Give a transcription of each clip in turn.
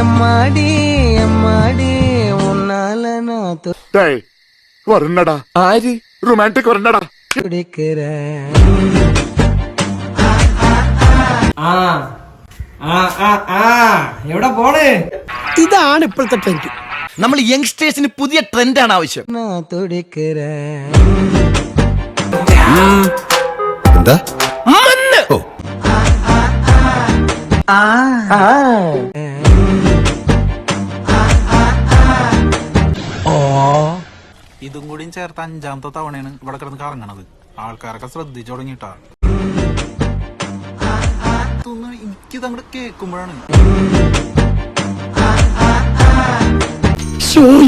എമ്മാടി എമ്മാടി ഉന്നാലനാ വരണടാ ആര് റൊമാൻറ്റിക് വരണടാ എവിടെ പോണേ? ഇതാണ് ഇപ്പോഴത്തെ ട്രെൻഡ്. നമ്മൾ യങ്സ്റ്റേഴ്സിന് പുതിയ ട്രെൻഡാണ് ആവശ്യം. എന്താ ഇതും കൂടിയും ചേർത്ത് 5ാമത്തെ തവണയാണ് ഇവിടെ കിടന്ന് കറങ്ങണത്. ആൾക്കാരൊക്കെ ശ്രദ്ധിച്ചു തുടങ്ങിട്ടാ. എനിക്കിത് അങ്ങോട്ട് കേൾക്കുമ്പോഴാണ്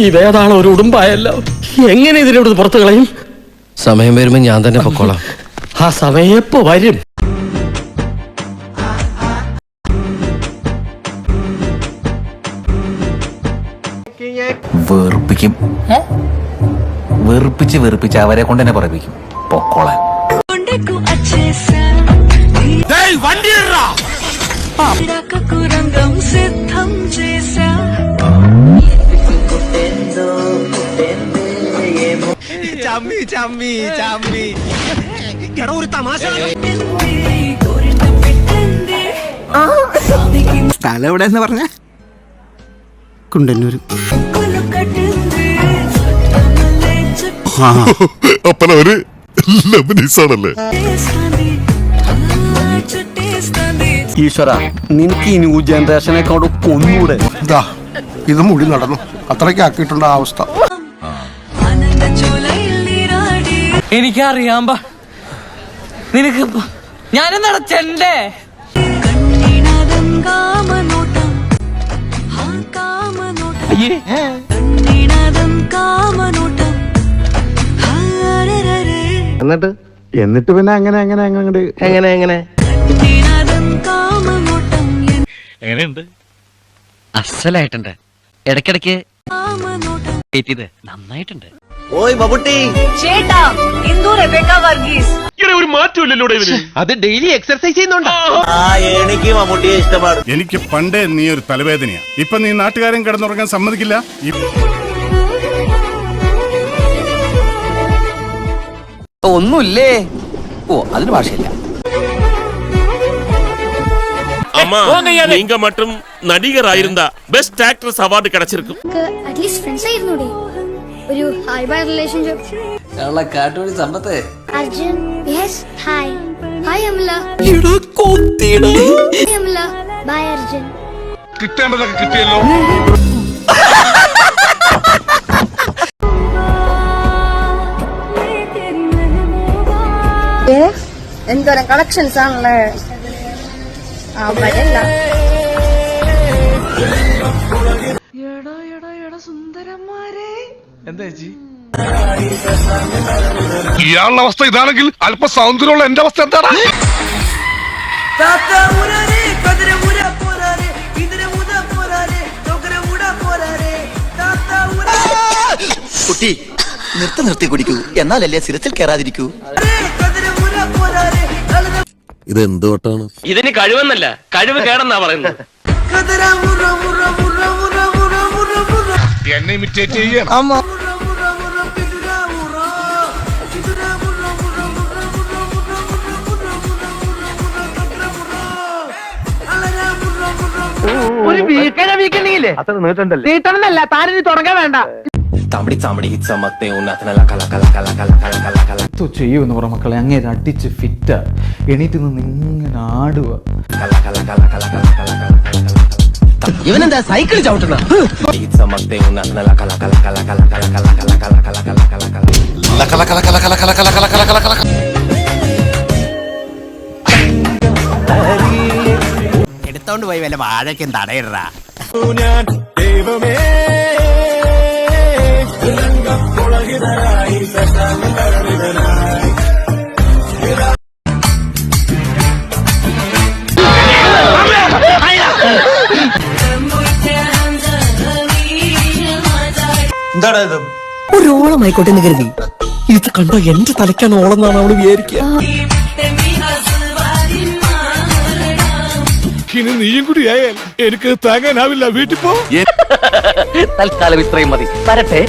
ഇതേതാണ് ഒരു ഉടുമ്പായല്ലോ. എങ്ങനെ ഇതിനോട് പുറത്തു കളയും? സമയം വരുമ്പോ ഞാൻ തന്നെ പൊക്കോളാം. ആ സമയം എപ്പോ വരും? വെറുപ്പിക്കും. വെറുപ്പിച്ച് അവരെ കൊണ്ട് തന്നെ പറയിപ്പിക്കും പൊക്കോളാൻ. സ്ഥലം എവിടെയെന്ന് പറഞ്ഞ കുണ്ടന്നൂര്. അപ്പനവര് ലബനീസാണല്ലേ? ഈശ്വര, നിനക്ക് ഈ ന്യൂ ജനറേഷനെ കൊണ്ട് കൊന്നൂടെ? ഇത് മുടി നടന്നു അത്രയ്ക്ക് ആക്കിയിട്ടുണ്ട് ആ അവസ്ഥ. എനിക്കറിയാം. നിനക്ക് ഞാനെന്താ ചെണ്ടേ? എന്നിട്ട് പിന്നെ എങ്ങനെ എങ്ങനെയുണ്ട്? അസലായിട്ടുണ്ട്. ഇടയ്ക്കിടയ്ക്ക് നന്നായിട്ടുണ്ട്. ഓയ് ബബുട്ടി, ഒരു മാറ്റമില്ലല്ലോ ഇവര്. അത് ഡെയിലി എക്സർസൈസ് ചെയ്യുന്നുണ്ടോ? എനിക്ക് മമ്മൂട്ടിയെ ഇഷ്ടമാണ്. എനിക്ക് പണ്ടേ നീ ഒരു തലവേദനയാ. ഇപ്പൊ നീ നാട്ടുകാരൻ കിടന്നുറങ്ങാൻ സമ്മതിക്കില്ല. ഒന്നുമില്ലേ? ഓ, അതിന് ഭാഷയില്ല. நீங்க மட்டும் நடிகர் ஆயிருந்தா பெஸ்ட் ஆக்ட்ரஸ் அவார்டு கிடைச்சிருக்கும். അറ്റ്ലീസ്റ്റ് ഫ്രണ്ട്സ് ആയിരുന്നൂടെ? ഒരു ഹൈ ബൈ റിലേഷൻഷിപ്പ്. കാട്ടൂടി സമ്പത്ത്. Arjun, yes, hi. Hi Amala. എടാ കൊത്തിടാ. ഹായ് അമല. ബൈ അർജുൻ. കിട്ടേണ്ടതൊക്കെ കിട്ടിയല്ലോ. എന്തോരം കളക്ഷൻസ് ആണല്ലേ. അവിടെ ഇയാളുടെ അവസ്ഥ ഇതാണെങ്കിൽ അല്പ സൗന്ദര്യമുള്ള എന്റെ അവസ്ഥ എന്താണ്? കുട്ടി, നിർത്തി കുടിക്കൂ, എന്നാലല്ലേ സിരത്തിൽ കയറാതിരിക്കൂ. ഇത് എന്തുകൊണ്ടാണ്? ഇതിന് കഴിവെന്നല്ല, കഴിവ് കേടെന്നാ പറയുന്നത്. എന്നെ ഇമിറ്റേറ്റ് ചെയ്യാൻ ഒരു വീക്കണില്ലേ? അത്ര നീട്ടണമെന്നല്ല, താനിനി തുടങ്ങാൻ വേണ്ട. ചെയ്യുമെന്ന് പറ മക്കളെ. അങ്ങേര് അടിച്ച് ഫിറ്റാ. എണീറ്റ് നിന്ന് ഇങ്ങനെ ആടുക. ഇവനെന്താ സൈക്കിൾ ചവിട്ടുന്ന? എടുത്തോണ്ട് പോയി വല്ല വാഴയ്ക്കും തടയിടാ. എന്താണ് ഇത്? ഒരു ഓളമായിക്കോട്ടെ എന്ന് കരുതി ഇത് കണ്ടോ എന്റെ തലയ്ക്കാണ് ഓളെന്നാണ് അവള് വിചാരിക്കുക. ഇനി നീയും കൂടി ആയാൽ എനിക്ക് താങ്ങാനാവില്ല. വീട്ടിൽ പോ. തൽക്കാലം ഇത്രയും മതി. വരട്ടെ.